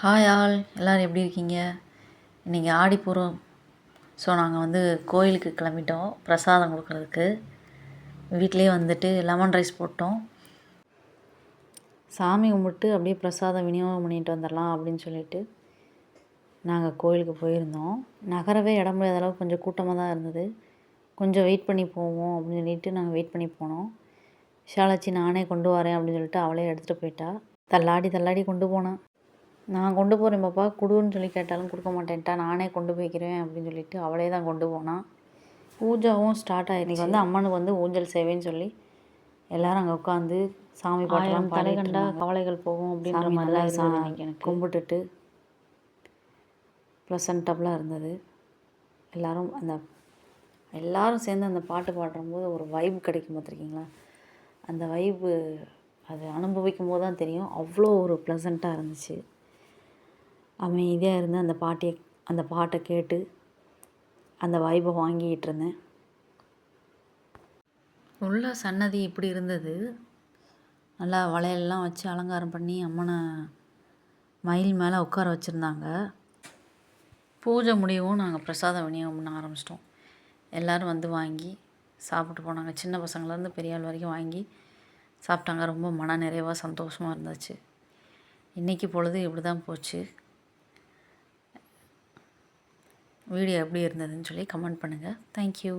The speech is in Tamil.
ஹாய் ஆல், எல்லோரும் எப்படி இருக்கீங்க? இன்றைக்கி ஆடிப்பூரம். ஸோ நாங்கள் வந்து கோயிலுக்கு கிளம்பிட்டோம் பிரசாதம் கொடுக்குறதுக்கு. வீட்டிலே வந்துட்டு லெமன் ரைஸ் போட்டோம். சாமி கும்பிட்டு அப்படியே பிரசாதம் விநியோகம் பண்ணிட்டு வந்துடலாம் அப்படின்னு சொல்லிட்டு நாங்கள் கோயிலுக்கு போயிருந்தோம். நகரவே இடம் முடியாத அளவுக்கு கொஞ்சம் கூட்டமாக தான் இருந்தது. கொஞ்சம் வெயிட் பண்ணி போவோம் அப்படின்னு சொல்லிட்டு நாங்கள் வெயிட் பண்ணி போனோம். விஷாலாச்சி நானே கொண்டு வரேன் அப்படின்னு சொல்லிட்டு அவளே எடுத்துகிட்டு போயிட்டா. தள்ளாடி கொண்டு போனேன். நான் கொண்டு போகிறேன் பாப்பா, கொடுன்னு சொல்லி கேட்டாலும் கொடுக்க மாட்டேன்ட்டா. நானே கொண்டு போய்க்கிறேன் அப்படின்னு சொல்லிட்டு அவளே தான் கொண்டு போனான். பூஜாவும் ஸ்டார்ட் ஆகிடுச்சு. இன்றைக்கி வந்து அம்மனுக்கு வந்து ஊஞ்சல் சேவைன்னு சொல்லி எல்லோரும் அங்கே உட்காந்து சாமி பாட்டெல்லாம் தலை கண்டா கவலைகள் போகும் அப்படின்ற மாதிரி தான் இருந்தது. இன்றைக்கி எனக்கு கும்பிட்டுட்டு ப்ளசன்டபுளாக இருந்தது. எல்லோரும் சேர்ந்து அந்த பாட்டு பாடும்போது ஒரு வைப் கிடைக்கும் பார்த்துருக்கீங்களா? அந்த வைப்பு அது அனுபவிக்கும் போது தான் தெரியும். அவ்வளோ ஒரு ப்ளசண்ட்டாக இருந்துச்சு. அமைதியாக இருந்து அந்த பாட்டை கேட்டு அந்த வைபை வாங்கிக்கிட்டு இருந்தேன். உள்ள சன்னதி இப்படி இருந்தது. நல்லா வளையல்லாம் வச்சு அலங்காரம் பண்ணி அம்மனை மயில் மேலே உட்கார வச்சுருந்தாங்க. பூஜை முடியவும் நாங்கள் பிரசாதம் விநியோகம் பண்ண ஆரம்பிச்சிட்டோம். எல்லோரும் வந்து வாங்கி சாப்பிட்டு போனாங்க. சின்ன பசங்கள்லேருந்து பெரிய ஆள் வரைக்கும் வாங்கி சாப்பிட்டாங்க. ரொம்ப மன நிறைவாக சந்தோஷமாக இருந்துச்சு. இன்றைக்கி பொழுது இப்படி தான் போச்சு. வீடியோ எப்படி இருந்ததுன்னு சொல்லி கமெண்ட் பண்ணுங்கள். தேங்க்யூ.